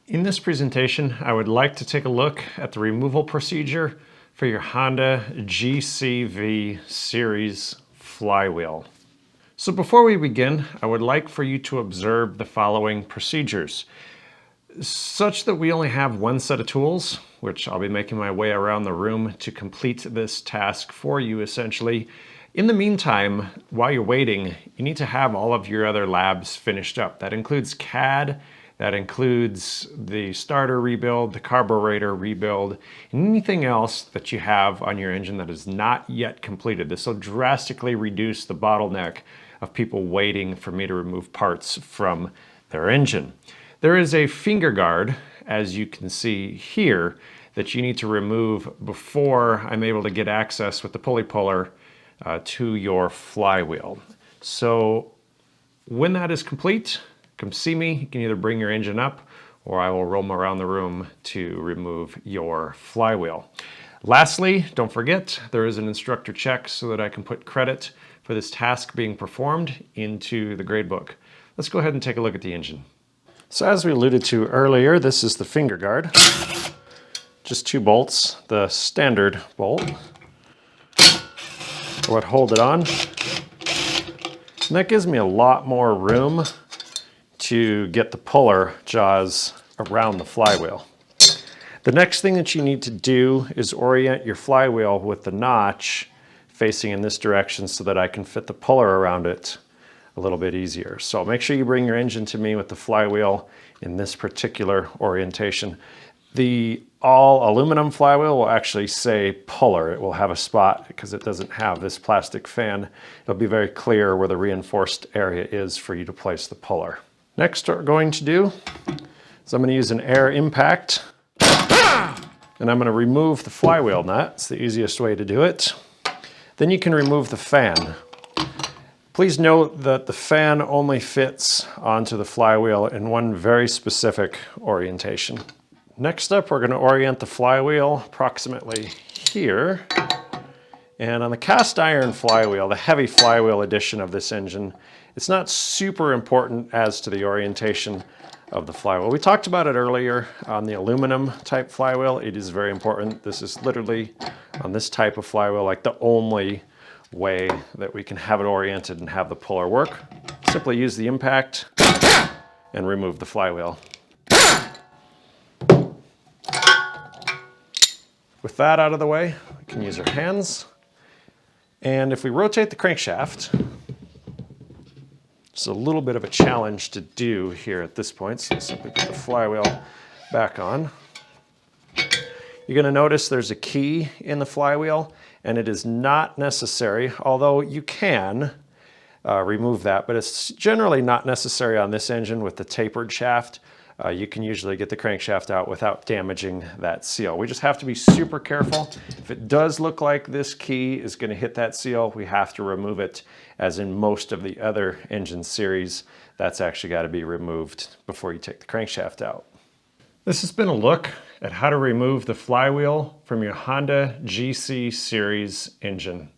In this presentation, I would like to take a look at the removal procedure for your Honda GCV series flywheel. So before we begin, I would like for you to observe the following procedures. Such that we only have one set of tools, which I'll be making my way around the room to complete this task for you essentially. In the meantime, while you're waiting, you need to have all of your other labs finished up. That includes CAD, that includes the starter rebuild, the carburetor rebuild, and anything else that you have on your engine that is not yet completed. This will drastically reduce the bottleneck of people waiting for me to remove parts from their engine. There is a finger guard, as you can see here, that you need to remove before I'm able to get access with the pulley puller to your flywheel. So when that is complete, come see me. You can either bring your engine up or I will roam around the room to remove your flywheel. Lastly, don't forget, there is an instructor check so that I can put credit for this task being performed into the gradebook. Let's go ahead and take a look at the engine. So as we alluded to earlier, this is the finger guard. Just 2 bolts, the standard bolt would hold it on. And that gives me a lot more room to get the puller jaws around the flywheel. The next thing that you need to do is orient your flywheel with the notch facing in this direction so that I can fit the puller around it a little bit easier. So make sure you bring your engine to me with the flywheel in this particular orientation. The all aluminum flywheel will actually say puller. It will have a spot because it doesn't have this plastic fan. It'll be very clear where the reinforced area is for you to place the puller. Next, what we're going to do is I'm going to use an air impact and I'm going to remove the flywheel nut. It's the easiest way to do it. Then you can remove the fan. Please note that the fan only fits onto the flywheel in one very specific orientation. Next up, we're going to orient the flywheel approximately here. And on the cast iron flywheel, the heavy flywheel edition of this engine, it's not super important as to the orientation of the flywheel. We talked about it earlier on the aluminum type flywheel. It is very important. This is literally on this type of flywheel, like the only way that we can have it oriented and have the puller work. Simply use the impact and remove the flywheel. With that out of the way, we can use our hands. And if we rotate the crankshaft, it's a little bit of a challenge to do here at this point, so simply put the flywheel back on. You're going to notice there's a key in the flywheel, and it is not necessary, although you can remove that, but it's generally not necessary on this engine with the tapered shaft. You can usually get the crankshaft out without damaging that seal. We just have to be super careful. If it does look like this key is going to hit that seal, we have to remove it, as in most of the other engine series. That's actually got to be removed before you take the crankshaft out. This has been a look at how to remove the flywheel from your Honda GC series engine.